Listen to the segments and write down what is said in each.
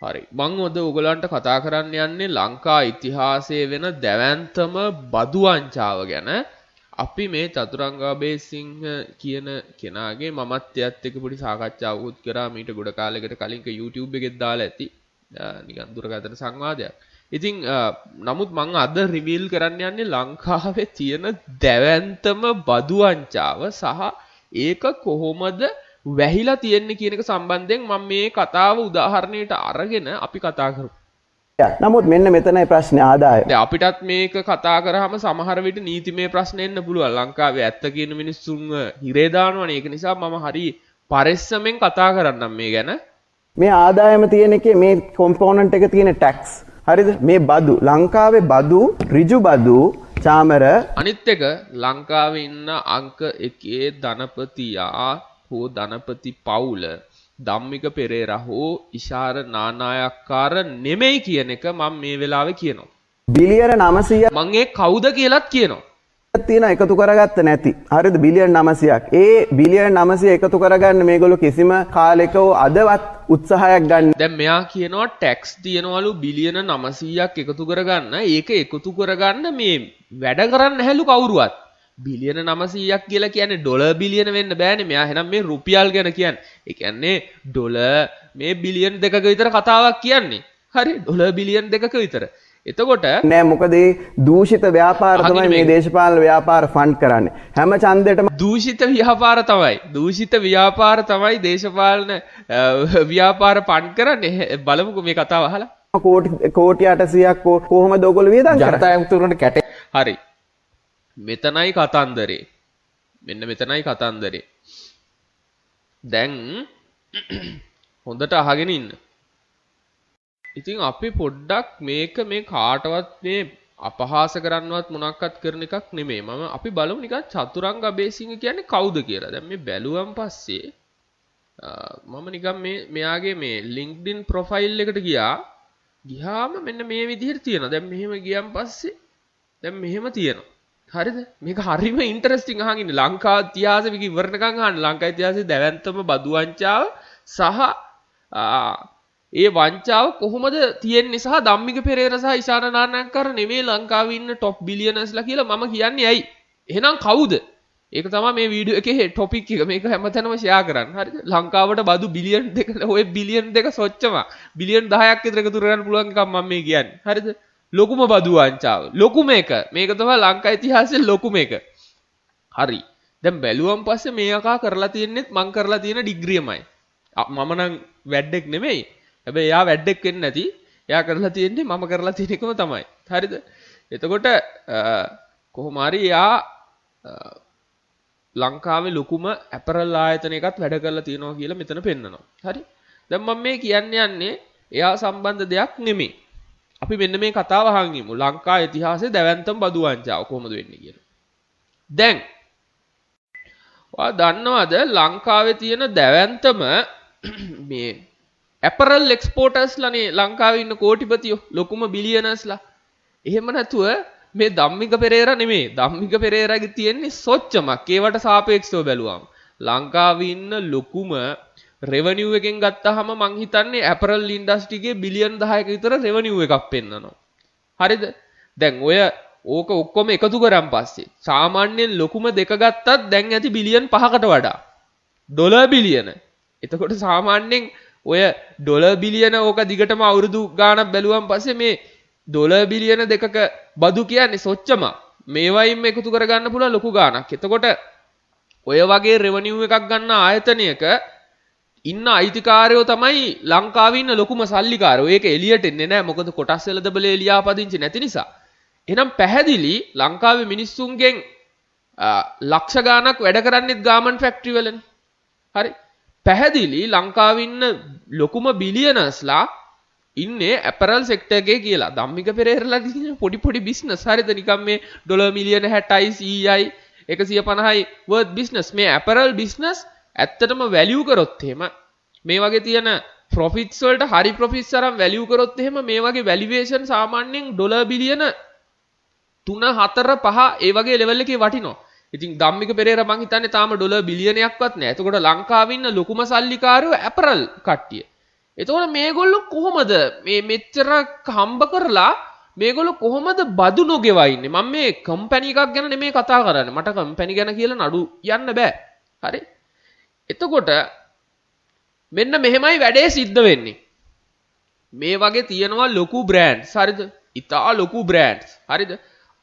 හරි. මම ඔද ඔයගලන්ට කතා කරන්න යන්නේ ලංකා ඉතිහාසයේ වෙන දැවැන්තම බදු වංචාව ගැන. අපි මේ චතුරංගාබේසිංහ කියන කෙනාගේ මමත් එයත් එක්ක පොඩි සාකච්ඡාවකුත් කරා මීට ගොඩ කාලයකට කලින් YouTube එකෙත් දාලා ඇති. නිකන් දුරකථන සංවාදයක්. ඉතින් නමුත් මම අද රිවීල් කරන්න යන්නේ ලංකාවේ තියෙන දැවැන්තම බදු වංචාව සහ ඒක කොහොමද වැහිලා තියෙන්නේ කියන එක සම්බන්ධයෙන් මම මේ කතාව උදාහරණයට අරගෙන අපි කතා කරමු. නමුත් මෙන්න මෙතනයි ප්‍රශ්නේ ආදාය. දැන් අපිටත් මේක කතා කරාම සමහර විට නීතිමය ප්‍රශ්න එන්න පුළුවන්. ලංකාවේ ඇත්ත කියන මිනිස්සුන් හිරේ දානවනේ. ඒක නිසා මම හරි පරිස්සමෙන් කතා කරන්නම් මේ ගැන. මේ ආදායම තියෙන එකේ මේ කොම්පොනන්ට් එක තියෙන ටැක්ස්. හරිද? මේ බදු ලංකාවේ බදු ඍජු බදු චාමර අනිත් එක ලංකාවේ ඉන්න අංක 1 ධනපතියා හෝ ධනපති පවුල ධම්මික පෙරේරා හෝ ඉෂාර නානායක්කාර නෙමෙයි කියන එක මම මේ වෙලාවේ කියනවා. බිලියන 900ක් මම ඒ කවුද කියලාත් කියනවා. තියෙන එකතු කරගත්ත නැති. හරිද? බිලියන 900ක්. ඒ බිලියන 900 එකතු කරගන්න මේගොල්ලෝ කිසිම කාලයක අදවත් උත්සාහයක් ගන්න. දැන් මෙයා කියනවා ටැක්ස් තියනවලු බිලියන 900ක් එකතු කරගන්න. ඒක එකතු කරගන්න මේ වැඩ කරන්න හැලු කවුරුවත්. බිලියන 900ක් කියලා කියන්නේ ඩොලර් බිලියන වෙන්න බෑනේ. මෙයා එහෙනම් මේ රුපියල් ගැන කියන්නේ. ඒ කියන්නේ ඩොලර් මේ බිලියන 2ක විතර කතාවක් කියන්නේ. හරි ඩොලර් බිලියන 2ක විතර. එතකොට නෑ මොකද මේ දූෂිත ව්‍යාපාර තමයි මේ දේශපාලන ව්‍යාපාර ෆන්ඩ් කරන්නේ. හැම ඡන්දෙටම දූෂිත ව්‍යාපාර තමයි. දූෂිත ව්‍යාපාර තමයි දේශපාලන ව්‍යාපාර ෆන්ඩ් කරන්නේ. බලමුකෝ මේ කතාව අහලා. කෝටි 800ක් කොහොමද ඔයගොල්ලෝ වියදම් කරන්නේ? ජනතා ඇමතුමට කැටේ. හරි. මෙතනයි කතන්දරේ. මෙන්න මෙතනයි කතන්දරේ. දැන් හොඳට අහගෙන ඉන්න. ඉතින් අපි පොඩ්ඩක් මේක මේ කාටවත් මේ අපහාස කරන්නවත් මොනක්වත් කරන එකක් නෙමෙයි. අපි බලමු නිකන් චතුරංග අබේසිංහ කියන්නේ කවුද කියලා. දැන් මේ බැලුවම් පස්සේ මම නිකන් මෙයාගේ මේ LinkedIn ප්‍රොෆයිල් එකට ගියාම මෙන්න මේ විදිහට තියෙනවා. දැන් මෙහෙම ගියන් පස්සේ දැන් මෙහෙම තියෙනවා. හරිද? මේක හරිම ඉන්ටරෙස්ටිං අහන් ඉන්නේ. ලංකා ඉතිහාසෙ වික ඉවරනකම් අහන්න. ලංකා ඉතිහාසයේ දැවැන්තම බදු වංචාව සහ ඒ වංචාව කොහොමද තියෙන්නේ සහ ධම්මික පෙරේරා සහ ඉෂාන නානායක්කාර නෙමෙයි ලංකාවේ ඉන්න টොප් බිලියනර්ස්ලා කියලා මම කියන්නේ ඇයි? එහෙනම් කවුද? ඒක තමයි මේ වීඩියෝ එකේ ටොපික් එක. මේක හැමතැනම ෂෙයා කරන්න. හරිද? ලංකාවට බදු බිලියන් 2 ඔය බිලියන් 2 සොච්චම බිලියන් 10ක් විතර එකතු කරගන්න පුළුවන් එකක් මම මේ කියන්නේ. හරිද? ලොකුම බදු වංචාව. ලොකුම එක. මේක තමයි ලංකා ඉතිහාසයේ ලොකුම එක. හරි. දැන් බැලුවම් පස්සේ මේ අකා කරලා තියෙන්නෙත් මං කරලා තියෙන ඩිග්‍රියමයි. මම නම් වැඩෙක් නෙමෙයි. හැබැයි එයා වැඩෙක් වෙන්නේ නැති. එයා කරලා තියෙන්නේ මම කරලා තියෙන එකම තමයි. හරිද? එතකොට කොහොම හරි එයා ලංකාවේ ලොකුම ඇපරල් ආයතනයකත් වැඩ කරලා තියෙනවා කියලා මෙතන පෙන්නනවා. හරි? දැන් මම මේ කියන්නේ එයා සම්බන්ධ දෙයක් නෙමෙයි. අපි මෙන්න මේ කතාව අහන් ඉමු. ලංකා ඉතිහාසයේ දැවැන්තම බදු වංචාව කොහොමද වෙන්නේ කියලා. දැන් ඔයා දන්නවද ලංකාවේ තියෙන දැවැන්තම මේ ඇපරල් එක්ස්පෝර්ටර්ස්ලානේ ලංකාවේ ඉන්න කෝටිපතියෝ ලොකුම බිලියනර්ස්ලා. එහෙම නැතුව මේ ධම්මික පෙරේරා නෙමෙයි. ධම්මික පෙරේරාගේ තියෙන්නේ සොච්චමක්. ඒවට සාපේක්ෂව බැලුවාම ලංකාවේ ඉන්න ලොකුම රෙවෙනියු එකෙන් ගත්තාම මං හිතන්නේ ඇපරල් ඉන්ඩස්ට්‍රි එකේ බිලියන් 10ක විතර රෙවෙනියු එකක් පෙන්නනවා. හරිද? දැන් ඕක ඔක්කොම එකතු කරන් පස්සේ සාමාන්‍යයෙන් ලොකුම දෙක ගත්තත් දැන් ඇති බිලියන් 5කට වඩා. ඩොලර් බිලියන. එතකොට සාමාන්‍යයෙන් ඔය ඩොලර් බිලියන ඕක දිගටම අවුරුදු ගාණක් බැලුවම් පස්සේ මේ ඩොලර් බිලියන දෙකක බදු කියන්නේ සොච්චම. මේවයින් එකතු කරගන්න පුළුවන් ලොකු ගාණක්. එතකොට ඔය වගේ රෙවෙනියු එකක් ගන්න ආයතනයක ඉන්න අයිතිකාරයෝ තමයි ලංකාවේ ඉන්න ලොකුම සල්ලිකාරයෝ. ඒක එළියට එන්නේ නැහැ. මොකද කොටස් වෙළඳපොලේ ලියාපදිංචි නැති නිසා. එහෙනම් පැහැදිලි ලංකාවේ මිනිස්සුන්ගෙන් ලක්ෂ ගාණක් වැඩ කරන්නේත් ගාමන්ට් ෆැක්ටරි වලනේ. හරි? පැහැදිලි ලංකාවේ ඉන්න ලොකුම බිලියනර්ස්ලා ඉන්නේ ඇපරල් සෙක්ටර් එකේ කියලා. ධම්මික පෙරේරාලා දින පොඩි බිස්නස්. හරිද? නිකන් මේ ඩොලර් මිලියන 60යි 100යි 150යි වර්ත් බිස්නස්. මේ ඇපරල් බිස්නස් ඇත්තටම වැලියු කරොත් එහෙම මේ වගේ තියෙන ප්‍රොෆිට්ස් වලට හරි ප්‍රොෆිට්ස් අරන් වැලියු කරොත් එහෙම මේ වගේ වැලියේෂන් සාමාන්‍යයෙන් ඩොලර් බිලියන 3 4 5 ඒ වගේ ලෙවල් එකේ වටිනවා. ඉතින් ධම්මික පෙරේරා මං හිතන්නේ තාම ඩොලර් බිලියනයක්වත් නැහැ. එතකොට ලංකාවේ ඉන්න ලොකුම සල්ලිකාරයෝ ඇපරල් කට්ටිය. එතකොට මේගොල්ලෝ කොහොමද මේ මෙච්චර හම්බ කරලා මේගොල්ලෝ කොහොමද බදු නොගෙවා ඉන්නේ? මම මේ කම්පැනි එකක් ගැන නෙමෙයි කතා කරන්නේ. මට කම්පැනි ගැන කියලා නඩු යන්න බෑ. හරි? එතකොට මෙන්න මෙහෙමයි වැඩේ සිද්ධ වෙන්නේ. මේ වගේ තියෙනවා ලොකු බ්‍රෑන්ඩ්ස්. හරිද? ඉතා ලොකු බ්‍රෑන්ඩ්ස්. හරිද?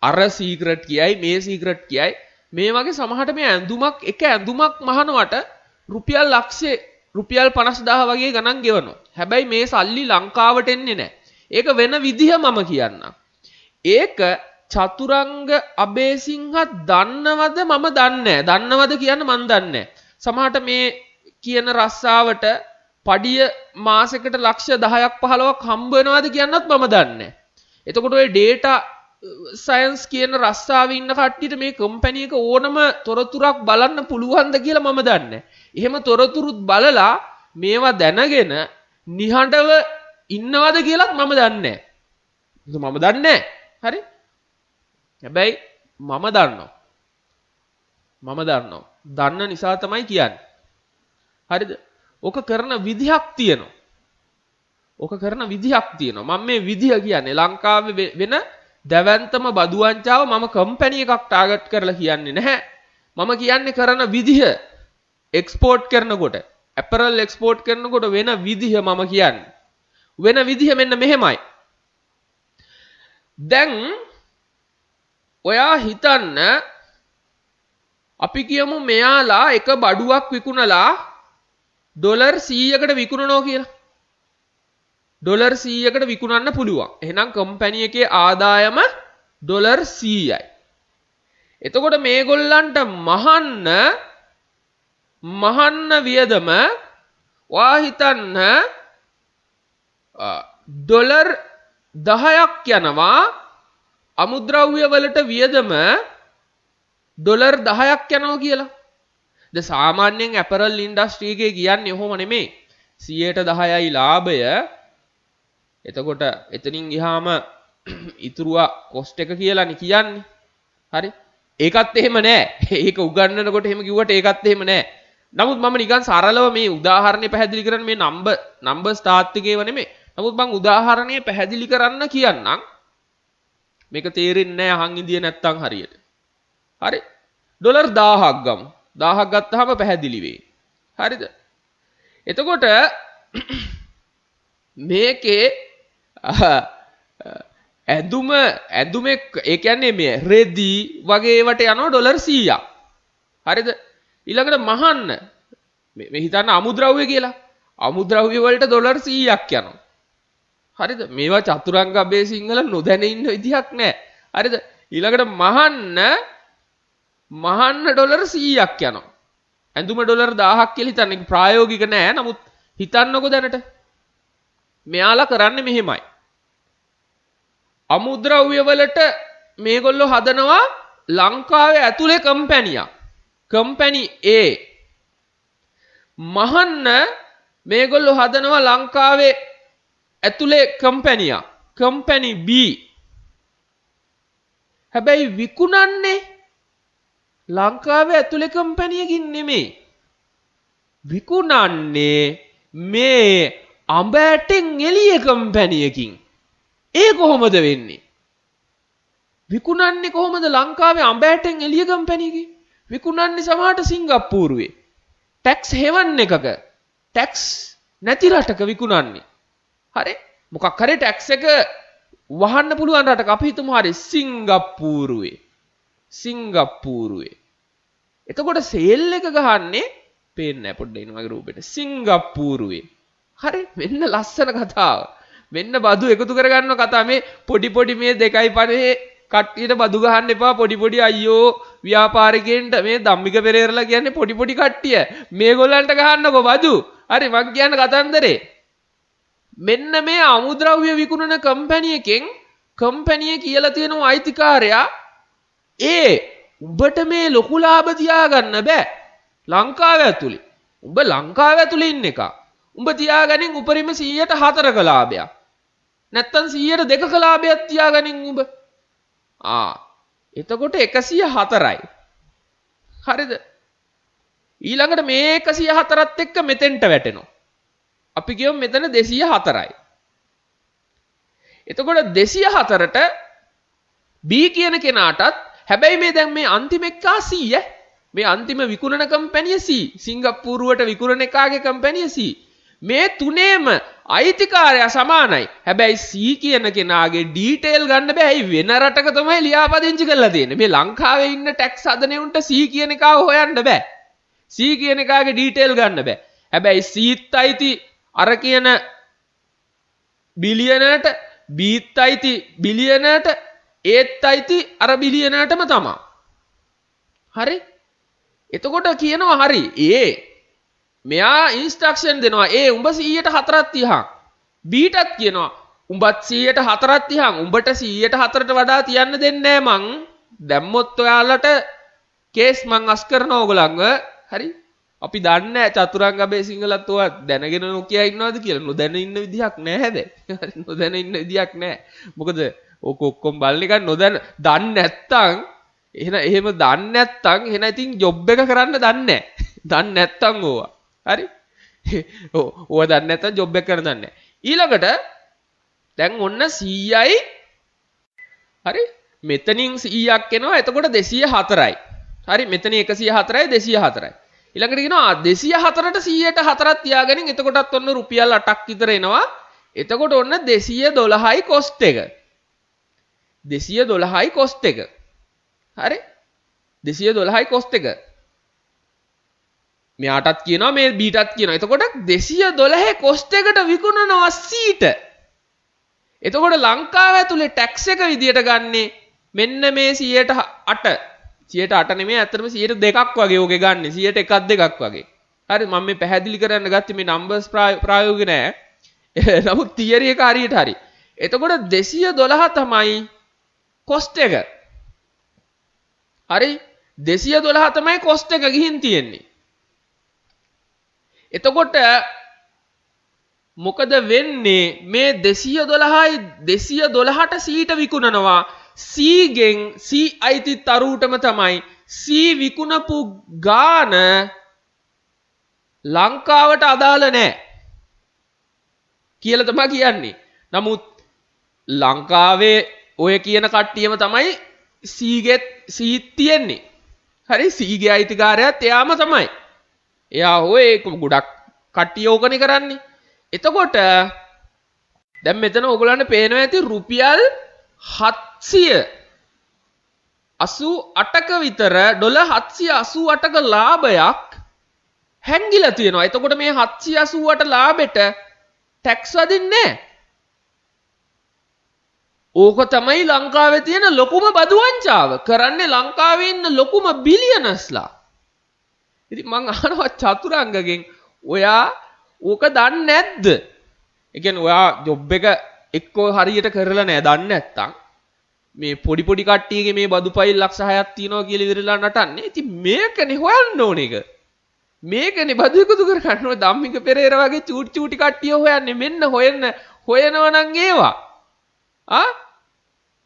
අර සීක්‍රට් කියයි මේ සීක්‍රට් කියයි මේ වගේ සමහරට මේ ඇඳුමක් එක ඇඳුමක් මහනවට රුපියල් ලක්ෂේ රුපියල් 50000 වගේ ගණන් ගෙවනවා. හැබැයි මේ සල්ලි ලංකාවට එන්නේ නැහැ. ඒක වෙන විදිහ මම කියන්නම්. ඒක චතුරංග අබේසිංහ දන්නවද මම දන්නේ නැහැ. දන්නවද කියන්න මම දන්නේ නැහැ. සමහරට මේ කියන රස්සාවට පඩිය මාසෙකට ලක්ෂ 10ක් 15ක් හම්බ වෙනවද කියන්නත් මම දන්නේ නැහැ. එතකොට ඔය data සයන්ස් කියන රස්සාවේ ඉන්න කට්ටියට මේ කම්පැනි එක ඕනම තොරතුරක් බලන්න පුළුවන්ද කියලා මම දන්නේ නැහැ. එහෙම තොරතුරුත් බලලා මේවා දැනගෙන නිහඬව ඉන්නවද කියලාත් මම දන්නේ නැහැ. මම දන්නේ නැහැ. හරි? හැබැයි මම දන්නවා. දන්න නිසා තමයි කියන්නේ. හරිද? ඔක කරන විදිහක් තියෙනවා. මම මේ විදිහ කියන්නේ ලංකාවේ වෙන දැවැන්තම බදු වංචාව මම කම්පැනි එකක් ටාගට් කරලා කියන්නේ නැහැ. මම කියන්නේ කරන විදිහ එක්ස්පෝර්ට් කරනකොට ඇපරල් එක්ස්පෝර්ට් කරනකොට වෙන විදිහ මම කියන්නේ. වෙන විදිහ මෙන්න මෙහෙමයි. දැන් ඔයා හිතන්න අපි කියමු මෙයාලා එක බඩුවක් විකුණලා ඩොලර් 100කට විකුණනවා කියලා. ඩොලර් 100කට විකුණන්න පුළුවන්. එහෙනම් කම්පැනි එකේ ආදායම ඩොලර් 100යි. එතකොට මේගොල්ලන්ට මහන්න වියදම ඔයා හිතන්න ඩොලර් 10ක් යනවා. අමුද්‍රව්‍ය වලට වියදම ඩොලර් 10ක් යනවා කියලා. ද සාමාන්‍යයෙන් ඇපරල් ඉන්ඩස්ට්‍රි එකේ කියන්නේ ඔහොම නෙමෙයි. 10%යි ලාභය. එතකොට එතනින් ගියාම ඉතුරුවා කොස්ට් එක කියලානේ කියන්නේ. හරි? ඒකත් එහෙම නෑ. ඒක උගන්වනකොට එහෙම කිව්වට ඒකත් එහෙම නෑ. නමුත් මම නිකන් සරලව මේ උදාහරණය පැහැදිලි කරන්න මේ නම්බර්ස් තාත්වික ඒවා නෙමෙයි. නමුත් මම උදාහරණය පැහැදිලි කරන්න කියන්නම්. මේක තේරෙන්නේ නෑ අහන් ඉඳියේ නැත්තම් හරියට. හරි? ඩොලර් 1000ක් ගමු. 1000ක් ගත්තාම පැහැදිලි වෙයි. හරිද? එතකොට මේකේ ඇඳුමේ ඒ කියන්නේ මේ රෙදි වගේ ඒවට යනවා ඩොලර් 100ක්. හරිද? ඊළඟට මහන්න මේ හිතන්න අමුද්‍රව්‍ය කියලා. අමුද්‍රව්‍ය වලට ඩොලර් 100ක් යනවා. හරිද? මේවා චතුරංග අබේසිංහල නොදැන ඉන්න විදිහක් නැහැ. හරිද? ඊළඟට මහන්න ඩොලර් 100ක් යනවා. ඇඳුම ඩොලර් 1000ක් කියලා හිතන්නේ ප්‍රායෝගික නෑ. නමුත් හිතන්නකෝ දැනට. මෙයාලා කරන්නේ මෙහෙමයි. අමුද්‍රව්‍ය වලට මේගොල්ලෝ හදනවා ලංකාවේ ඇතුලේ කම්පැනියක්. Company A. මහන්න මේගොල්ලෝ හදනවා ලංකාවේ ඇතුලේ කම්පැනියක්. Company B. හැබැයි විකුණන්නේ ලංකාවේ ඇතුලේ කම්පැනියකින් නෙමෙයි. විකුණන්නේ මේ අඹ ඇටෙන් එළිය කම්පැනියකින්. ඒ කොහොමද වෙන්නේ? විකුණන්නේ කොහොමද ලංකාවේ අඹ ඇටෙන් එළිය කම්පැනියකින්? විකුණන්නේ සමහරට සිංගප්පූරුවේ. ටැක්ස් හෙවන් එකක. ටැක්ස් නැති රටක විකුණන්නේ. හරි? මොකක් හරි ටැක්ස් එක වහන්න පුළුවන් රටක අපි හිතමු හරි සිංගප්පූරුවේ. එතකොට සේල් එක ගහන්නේ පේන්නේ නැහැ පොඩ්ඩ එන වගේ රූපෙට. සිංගප්පූරුවේ. හරි? මෙන්න ලස්සන කතාව. මෙන්න බදු එකතු කරගන්න කතාව. මේ පොඩි මේ 2.50 කට්ටියට බදු ගහන්න එපා. පොඩි අයියෝ ව්‍යාපාරිකයන්ට මේ ධම්මික පෙරේරලා කියන්නේ පොඩි කට්ටිය. මේගොල්ලන්ට ගහන්නකෝ බදු. හරි මං කියන්න කතන්දරේ. මෙන්න මේ අමුද්‍රව්‍ය විකුණන කම්පැනියකින් කම්පැනිය කියලා තියෙන අයිතිකාරයා උඹට මේ ලොකු ලාභ තියාගන්න බෑ ලංකාවේ ඇතුලේ. උඹ ලංකාවේ ඇතුලේ ඉන්න එක. උඹ තියාගනින් උපරිම 100%ක ලාභයක්. නැත්තම් 102ක ලාභයක් තියාගනින් උඹ. එතකොට 104යි. හරිද? ඊළඟට මේ 104ත් එක්ක මෙතෙන්ට වැටෙනවා. අපි කියමු මෙතන 204යි. එතකොට 204ට B කියන කෙනාටත් හැබැයි මේ දැන් මේ අන්තිම එකා C මේ අන්තිම විකුණන කම්පැනිය C සිංගප්පූරුවට විකුණන එකාගේ කම්පැනිය C මේ තුනේම අයිතිකාරයා සමානයි. හැබැයි C කියන කෙනාගේ ඩීටේල් ගන්න බෑ. ඒ වෙන රටක තමයි ලියාපදිංචි කරලා තියෙන්නේ. මේ ලංකාවේ ඉන්න ටැක්ස් හදනෙවුන්ට C කියන එකාව හොයන්න බෑ. C කියන එකාගේ ඩීටේල් ගන්න බෑ. හැබැයි Cත් අයිති අර කියන බිලියනර්ට Bත් අයිති බිලියනර්ට ඒත් අයිති අර බිලියනර්ටම තමයි. හරි? එතකොට කියනවා හරි මෙයා ඉන්ස්ට්‍රක්ෂන් දෙනවා උඹ 100ට 4ක් තියහන් බීටත් කියනවා උඹත් 100ට 4ක් තියහන් උඹට 100ට 4ට වඩා තියන්න දෙන්නේ නැහැ මං දැම්මොත් ඔයාලට කේස් මං අස් කරනවා ඕගොල්ලන්ව හරි අපි දන්නේ චතුරංග අබේ සිංහලත් ඔයා දැනගෙන නොකිය ඉන්නවද කියලා නොදැන ඉන්න විදිහක් නැහැ හැබැයි හරි නොදැන ඉන්න විදිහක් නැහැ මොකද ඕක ඔක්කොම බලන එක නොදැන දන්නේ නැත්තම් එහෙම දන්නේ නැත්තම් එහෙනම් ඉතින් ජොබ් එක කරන්න දන්නේ නැහැ දන්නේ නැත්තම් ඕවා හරි ඕවා දන්නේ නැත්තම් ජොබ් එක කරන්න දන්නේ නැහැ ඊළඟට දැන් ඔන්න 100යි හරි මෙතනින් 100ක් එනවා එතකොට 204යි හරි මෙතන 104යි 204යි ඊළඟට කියනවා 204ට 100ට 4ක් තියාගනින් එතකොටත් ඔන්න රුපියල් 8ක් විතර එනවා එතකොට ඔන්න 212යි කොස්ට් එක 212යි කොස්ට් එක හරි 212යි කොස්ට් එක මෙයාටත් කියනවා මේ බීටත් කියනවා එතකොට 212 කොස්ට් එකට විකුණනවා සීට එතකොට ලංකාව ඇතුලේ ටැක්ස් එක විදියට ගන්නේ මෙන්න මේ 108 108 නෙමෙයි අතරම 102ක් වගේ ඕකේ ගන්න 101ක් දෙකක් වගේ හරි මම මේ පැහැදිලි කරන්න ගත්තේ මේ නම්බර්ස් ප්‍රායෝගික නෑ නමුත් තියරි එක හරියට හරි එතකොට 212 තමයි කොස්ට් එක හරි 212 තමයි කොස්ට් එක ගිහින් තියෙන්නේ එතකොට මොකද වෙන්නේ මේ 212යි 212ට සීට විකුණනවා C ගෙන් C අයිති තරුටම තමයි C විකුණපු ගාන ලංකාවට අදාළ නැහැ කියලා තමයි කියන්නේ. නමුත් ලංකාවේ ඔය කියන කට්ටියම තමයි C ගෙත් C තියෙන්නේ. හරි C ගේ අයිතිකාරයත් එයාම තමයි. එයා ඔය ගොඩක් කට්ටිය ඕකනේ කරන්නේ. එතකොට දැන් මෙතන ඕගොල්ලන්ට පේනවා ඇති රුපියල් 788ක විතර ඩොලර් 788ක ලාභයක් හැංගිලා තියෙනවා. එතකොට මේ 788 ලාභෙට ටැක්ස් වදින්නේ නැහැ. ඕක තමයි ලංකාවේ තියෙන ලොකුම බදු වංචාව. කරන්නේ ලංකාවේ ඉන්න ලොකුම බිලියනර්ස්ලා. ඉතින් මං අහනවා චතුරංගගෙන් ඔයා ඕක දන්නේ නැද්ද? ඒ කියන්නේ ඔයා ජොබ් එක එක්කෝ හරියට කරලා නැහැ දන්නේ නැත්තම් මේ පොඩි කට්ටියගේ මේ බදු පයිල් ලක්ෂ 6ක් තියෙනවා කියලා ඉවරලා නටන්නේ. ඉතින් මේකනේ හොයන්න ඕන එක. මේකනේ බදු එකතු කර ගන්න ඕන ධම්මික පෙරේර වගේ චූටි කට්ටිය හොයන්නේ මෙන්න හොයනවා නම් ඒවා.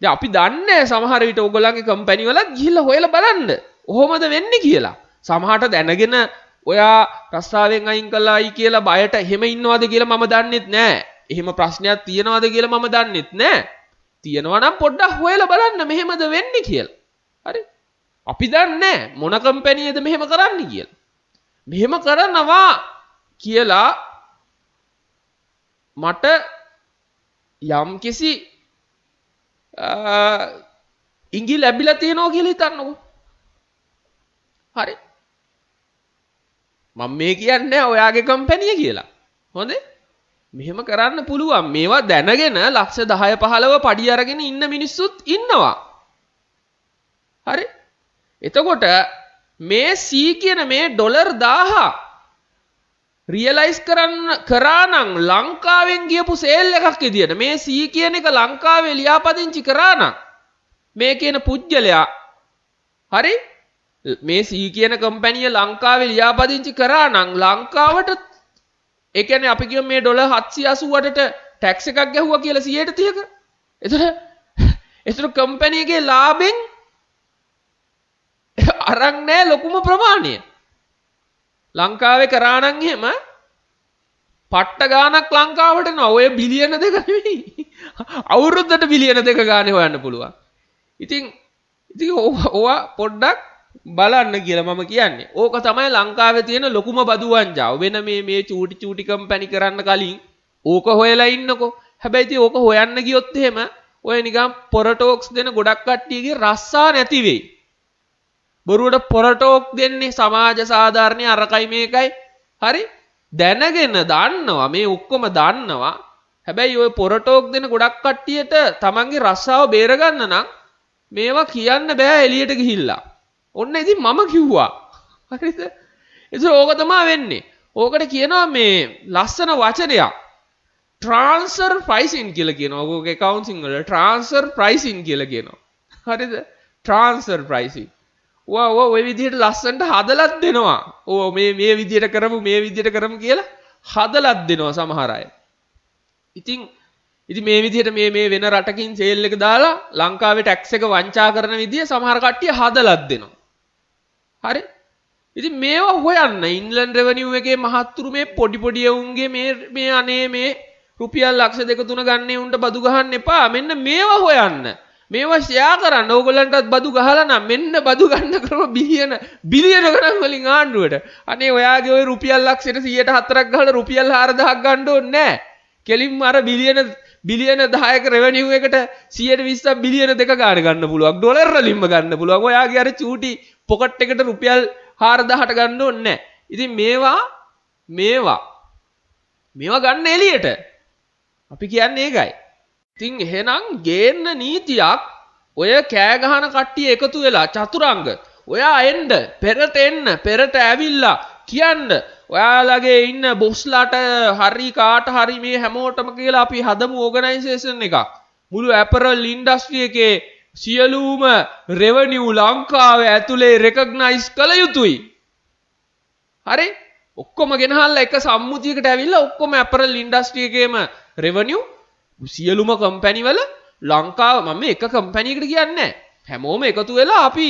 දැන් අපි දන්නේ සමහර විට ඕගොල්ලන්ගේ කම්පැනි වලත් ගිහිල්ලා හොයලා බලන්න. කොහොමද වෙන්නේ කියලා. සමහරට දැනගෙන ඔයා රස්සාවෙන් අයින් කළායි කියලා බයට එහෙම ඉන්නවද කියලා මම දන්නෙත් නෑ. එහෙම ප්‍රශ්නයක් තියෙනවද කියලා මම දන්නෙත් නෑ. තියෙනවා නම් පොඩ්ඩක් හොයලා බලන්න මෙහෙමද වෙන්නේ කියලා. හරි? අපි දන්නේ මොන කම්පැනියද මෙහෙම කරන්නේ කියලා. මෙහෙම කරනවා කියලා මට යම්කිසි ඉඟි ලැබිලා තියෙනවා කියලා හිතන්නකෝ. හරි? මම මේ කියන්නේ ඔයාගේ කම්පැනිය කියලා. හොඳේ? මෙහෙම කරන්න පුළුවන්. මේවා දැනගෙන ලක්ෂ 10 15 පඩි අරගෙන ඉන්න මිනිස්සුත් ඉන්නවා. හරි? එතකොට මේ C කියන මේ ඩොලර් 1000 රියලයිස් කරා නම් ලංකාවෙන් ගියපු සේල් එකක් විදියට මේ C කියන එක ලංකාවේ ලියාපදිංචි කරා නම් මේ කියන පුජ්‍යලයා හරි මේ C කියන කම්පැනිය ලංකාවේ ලියාපදිංචි කරා නම් ලංකාවට ඒ කියන්නේ අපි කියමු මේ ඩොලර් 788ට ටැක්ස් එකක් ගැහුවා කියලා 130ක. එතකොට කම්පැනිගේ ලාභෙන් අරන් නැහැ ලොකුම ප්‍රමාණය. ලංකාවේ කරා නම් එහෙම පට්ට ගානක් ලංකාවට එනවා. ඔය බිලියන 2 නෙවෙයි. අවුරුද්දට බිලියන 2 ගානේ හොයන්න පුළුවන්. ඉතින් ඕවා පොඩ්ඩක් බලන්න කියලා මම කියන්නේ. ඕක තමයි ලංකාවේ තියෙන ලොකුම බදු වංජාව. වෙන මේ චූටි කම්පැනි කරන්න කලින් ඕක හොයලා ඉන්නකෝ. හැබැයි ඉතින් ඕක හොයන්න ගියොත් එහෙම ඔය නිකන් පොරටෝක්ස් දෙන ගොඩක් කට්ටියගේ රස්සා නැති වෙයි. බොරුවට පොරටෝක් දෙන්නේ සමාජ සාධාරණේ අරකයි මේකයි. හරි? දැනගෙන දන්නවා මේ ඔක්කොම දන්නවා. හැබැයි ඔය පොරටෝක් දෙන ගොඩක් කට්ටියට තමන්ගේ රස්සාව බේරගන්න නම් මේවා කියන්න බෑ එළියට ගිහිල්ලා. ඔන්න ඉතින් මම කිව්වා. හරිද? ඒක ඕක තමයි වෙන්නේ. ඕකට කියනවා මේ ලස්සන වචනයක්. transfer pricing කියලා කියනවා. ඔයගේ accounting වල transfer pricing කියලා කියනවා. හරිද? transfer pricing. ඔය විදිහට ලස්සනට හදලත් දෙනවා. මේ විදිහට කරමු කියලා හදලත් දෙනවා සමහර අය. ඉතින් මේ විදිහට මේ වෙන රටකින් සේල් එක දාලා ලංකාවේ ටැක්ස් එක වංචා කරන විදිය සමහර කට්ටිය හදලත් දෙනවා. හරි? ඉතින් මේවා හොයන්න ඉන්ලන්ඩ් රෙවෙනියු එකේ මහත්තුරු මේ පොඩි එවුන්ගේ මේ අනේ මේ රුපියල් ලක්ෂ 2-3 ගන්නේ උන්ට බදු ගහන්න එපා. මෙන්න මේවා හොයන්න. මේවා ෂෙයා කරන්න. ඕගොල්ලන්ටත් බදු ගහලා නම් මෙන්න බදු ගන්න ක්‍රම බිලියන ගණන් වලින් ආණ්ඩුවට. අනේ ඔයාගේ ওই රුපියල් ලක්ෂයට 104ක් ගහලා රුපියල් 4000ක් ගන්න ඕනේ නැහැ. කෙලින්ම අර බිලියන 10ක රෙවෙනියු එකට 120ක් බිලියන 2 ගාන ගන්න පුළුවන්. ඩොලර් වලින්ම ගන්න පුළුවන්. ඔයාගේ අර චූටි පොකට් එකට රුපියල් 4000ට ගන්න ඕනේ නැහැ. ඉතින් මේවා ගන්න එළියට. අපි කියන්නේ ඒකයි. ඉතින් එහෙනම් ගේන්න නීතියක් ඔය කෑ ගහන කට්ටිය එකතු වෙලා චතුරංග ඔයා එන්න පෙරට ඇවිල්ලා කියන්න ඔයාලගේ ඉන්න බොස්ලාට හරි කාට හරි මේ හැමෝටම කියලා අපි හදමු ඕගනයිසේෂන් එකක්. මුළු ඇපරල් ඉන්ඩස්ට්‍රි එකේ සියලුම රෙවෙනියු ලංකාවේ ඇතුලේ රෙකග්නයිස් කළ යුතුයි. හරි? ඔක්කොම ගෙනහල්ලා එක සම්මුතියකට ඇවිල්ලා ඔක්කොම ඇපරල් ඉන්ඩස්ට්‍රි එකේම රෙවෙනියු සියලුම කම්පැනි වල ලංකාව මම එක කම්පැනියකට කියන්නේ නැහැ. හැමෝම එකතු වෙලා අපි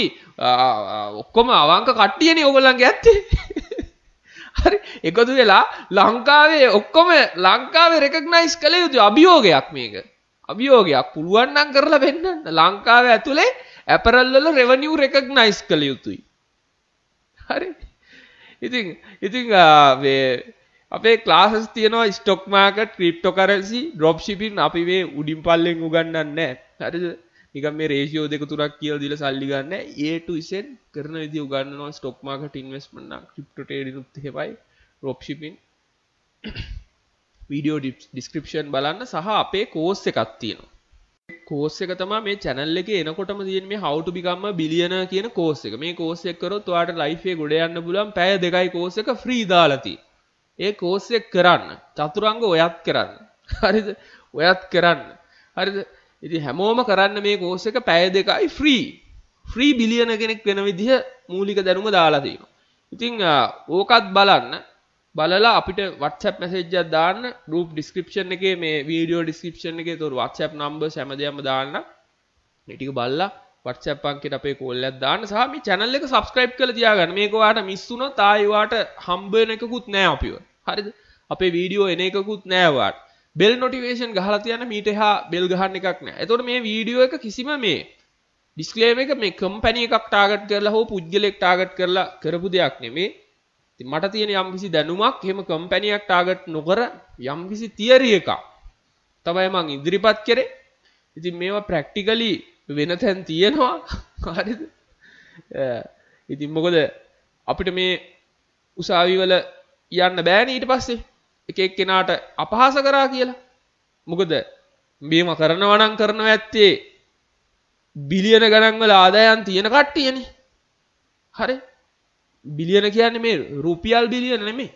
ඔක්කොම අවංක කට්ටියනේ ඕගොල්ලන්ගේ ඇත්තේ. හරි එකතු වෙලා ලංකාවේ රෙකග්නයිස් කළ යුතු අභියෝගයක් මේක. අභියෝගයක් පුළුවන් නම් කරලා පෙන්නන්න. ලංකාවේ ඇතුලේ ඇපරල් වල රෙවෙනියු රෙකග්නයිස් කළ යුතුයි. හරි. ඉතින් අපේ ක්ලාසස් තියෙනවා stock market, cryptocurrency, drop shipping අපි මේ උඩින් පල්ලෙන් උගන්වන්නේ නැහැ. හරිද? නිකන් මේ රේෂියෝ 2-3ක් කියලා දීලා සල්ලි ගන්න නැහැ. A to Z කරන විදිය උගන්වනවා. ස්ටොක් මාකට් ඉන්වෙස්ට්මන්ට් නම් ක්‍රිප්ටෝ ට්‍රේඩින් උත් එහෙමයි. ඩ්‍රොප් ෂිපින් වීඩියෝ ඩිස්ක්‍රිප්ෂන් බලන්න සහ අපේ කෝස් එකක් තියෙනවා. කෝස් එක තමයි මේ channel එකේ එනකොටම තියෙන මේ how to become a billionaire කියන කෝස් එක. මේ කෝස් එක කරොත් ඔයාලට ලයිෆ් එකේ ගොඩ යන්න පුළුවන්. පැය 2යි කෝස් එක ෆ්‍රී දාලා තියෙනවා. ඒ කෝස් එක කරන්න. චතුරංග ඔයත් කරන්න. හරිද? ඔයත් කරන්න. හරිද? ඉතින් හැමෝම කරන්න මේ කෝස් එක පැය 2යි ෆ්‍රී. ෆ්‍රී බිලියන කෙනෙක් වෙන විදිහ මූලික දැනුම දාලා තියෙනවා. ඉතින් ඕකත් බලන්න. බලලා අපිට WhatsApp message එකක් දාන්න. group description එකේ මේ video description එකේ තොර WhatsApp numbers හැමදේම දාන්න. මේ ටික බලලා WhatsApp අංකයට අපේ call එකක් දාන්න සහ මේ channel එක subscribe කරලා තියාගන්න. මේක ඔයාලට miss වුණොත් ආයෙ ඔයාලට හම්බ වෙන එකකුත් නෑ අපිව. හරිද? අපේ වීඩියෝ එන එකකුත් නෑ ඔයාලට. bell notification ගහලා තියන්න මීට එහා bell ගහන්න එකක් නෑ. එතකොට මේ වීඩියෝ එක කිසිම මේ disclaimer එක මේ company එකක් target කරලා හෝ පුද්ගලෙක් target කරලා කරපු දෙයක් නෙමෙයි. ඉතින් මට තියෙන යම්කිසි දැනුමක් එහෙම company එකක් target නොකර යම්කිසි theory එකක් තමයි මම ඉදිරිපත් කරේ. ඉතින් මේවා practically වෙන තැන් තියෙනවා. හරිද? ඉතින් මොකද අපිට මේ උසාවි වල යන්න බෑනේ ඊට පස්සේ එක එක්කෙනාට අපහාස කරා කියලා. මොකද මේව කරනවා නම් කරනවා ඇත්තේ බිලියන ගණන් වල ආදායම් තියෙන කට්ටියනේ. හරි? බිලියන කියන්නේ මේ රුපියල් බිලියන නෙමෙයි.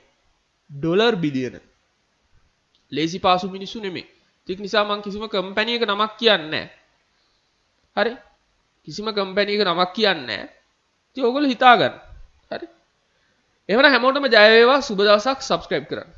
ඩොලර් බිලියන. ලේසි පාසු මිනිස්සු නෙමෙයි. ඒක නිසා මම කිසිම කම්පැනි එක නමක් කියන්නේ නැහැ. හරි? කිසිම කම්පැනි එක නමක් කියන්නේ නැහැ. ඉතින් ඕගොල්ලෝ හිතා ගන්න. හරි? එහෙනම් හැමෝටම ජය වේවා. සුබ දවසක්. subscribe කරන්න.